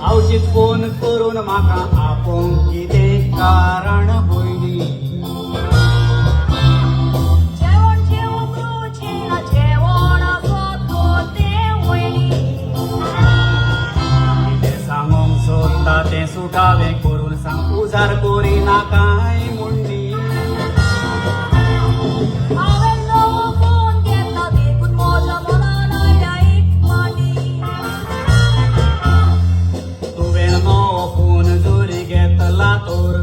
आवशीत phone करून म्हाका आपोवंक कितें कारण भयणी जेवण जेवूंक रुचीना जेवणाचो तें वयली कितें सांगोंक सोदता तें सुटावें करून सांग उजार करिना कांय म्हणली हांवें नवो फोन घेतला देखून म्हज्या मनान आयल्या एक माटी तुवें नवो फोन जोरी घेतला तर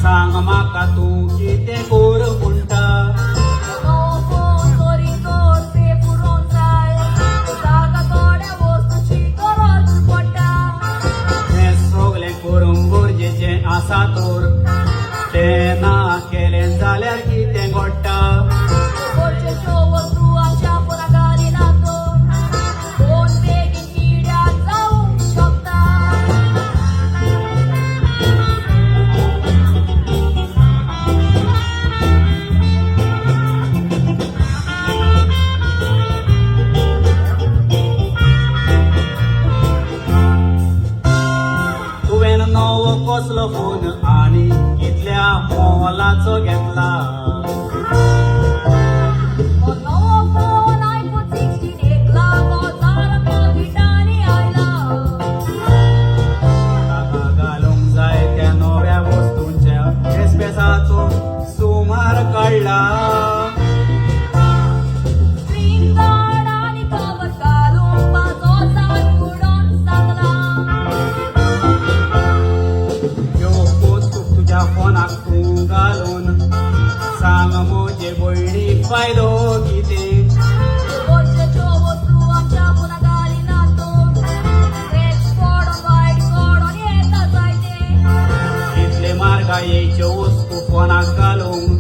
सांग म्हाका तूं कितें कर म्हणटा नवो फोन चोरी कर सेफ उरोंक जाय ताका थोड्या वस्तूची गरज पडटा हें सगलें करूंक गरजेचें आसा तर तें ना केलें जाल्यार कितें घडटा गरजेच्यो वस्तू आमच्या फोनाक घालिनात फोन बेगीन पिड्यार जावंक शकता तुवें नवो कसलो फोन आनी कितल्या मोलाचो घेतला नवो फोन आयफोन 16 1 लाख 1000 पाकिटांनी आयला ताका घालूंक जाय त्या नव्या वस्तूंच्या एक्सप्रेसाचो सुमार काडला स्क्रीन गार्ड आनी कवर घालूंक म्हाजो साथ उडोवन सांगला ह्यो वस्तू तुज्या फोनाक तूं घालून सांग म्हजे भयणीक फायदो कितें गरजेच्यो वस्तू आमच्या फोनाक घालिनात स्क्रॅच पडोन वायट पडोन येता जायते इतले म्हारगायेच्यो वस्तू फोनाक घालूंक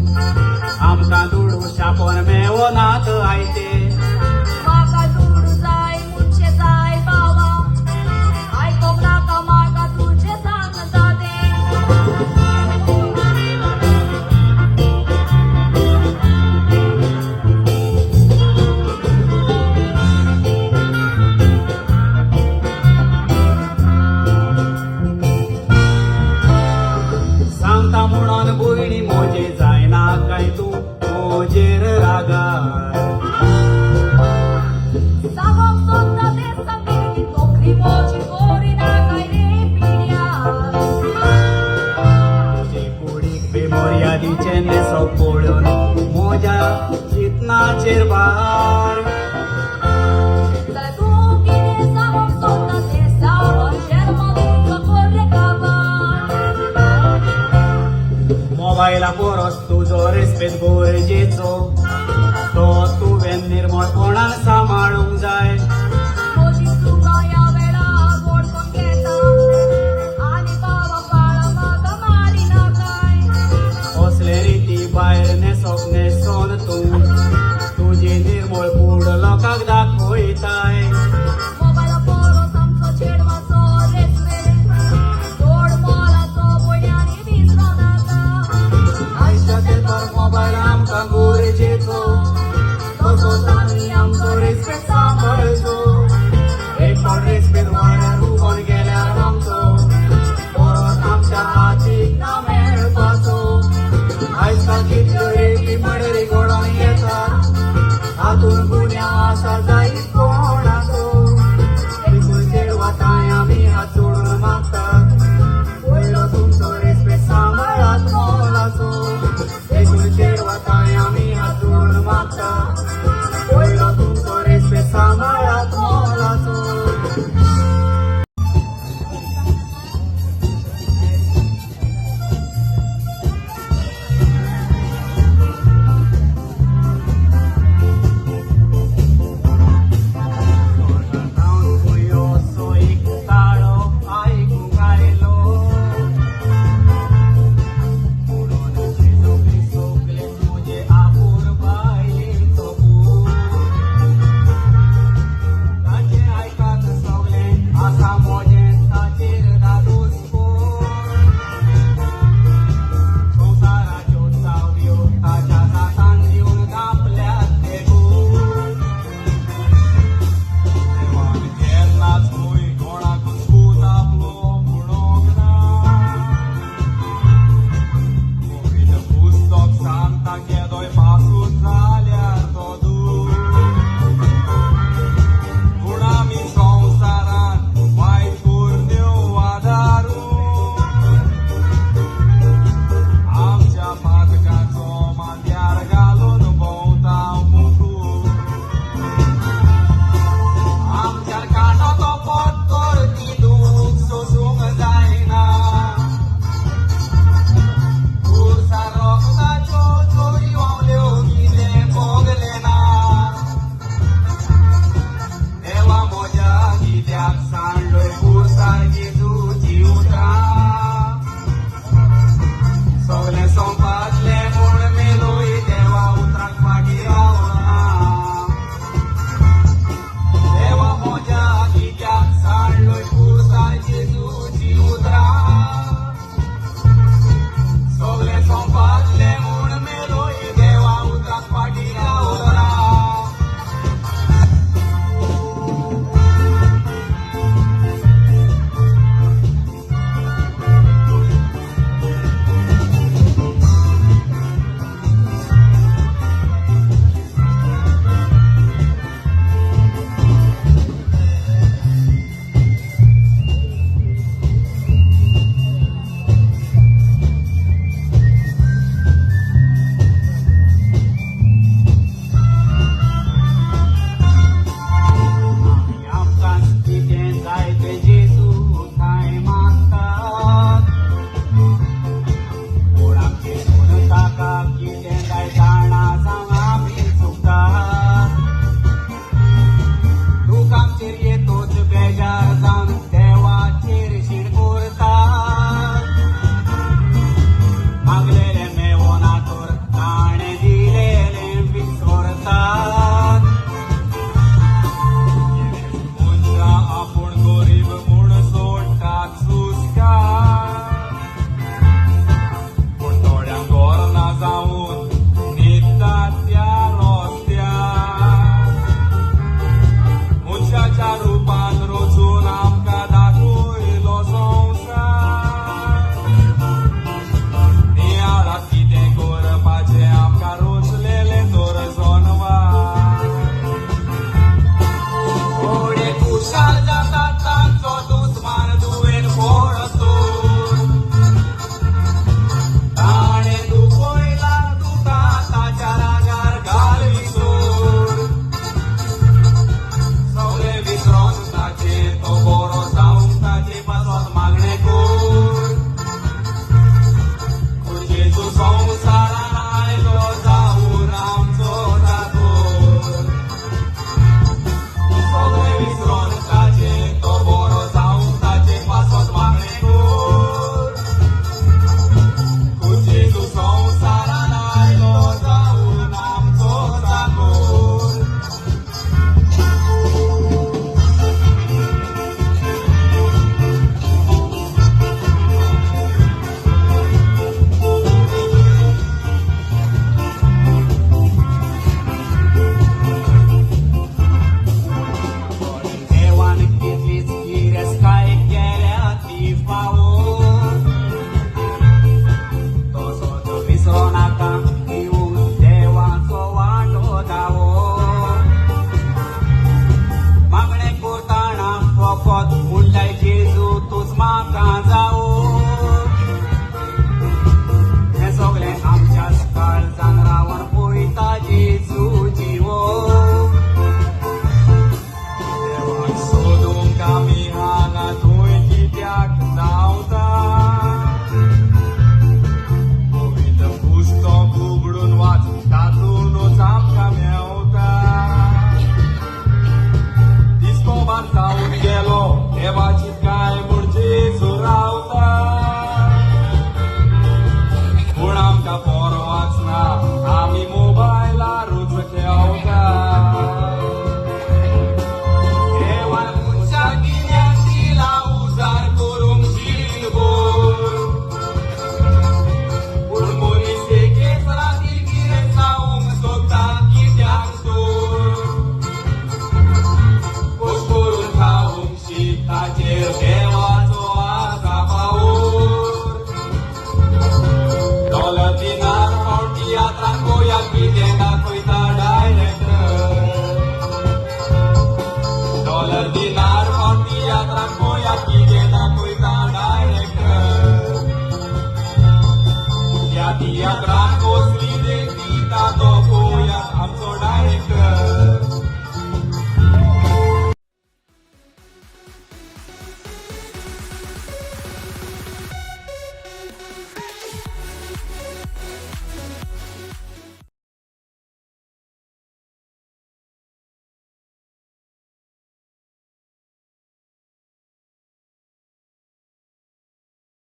आमकां दुडू शापोन मेवनात आयते म्हाका दूड जाय मुनशे जाय बावला आयकोंक नाका म्हाका तुजें सांगता तें सांगता म्हणून भयणी म्हजे जायना काय तूं म्हजेर रागार सांगोंक सोदता तें सांग बेगीन नोकरी म्हजी करिना काय रे पिड्यार तुजे कुडीक बेमर्यादीचे नेसो पळोवन म्हज्या चिंतनाचेर भार जाल्यार तूं कितें सांगोंक सोदता तें सांग शर्मा तुका कर रे काबार मोबायला परस तुजो रेस्पेद गरजेचो तो तुवें निर्मळपणान सांबाळूंक जाय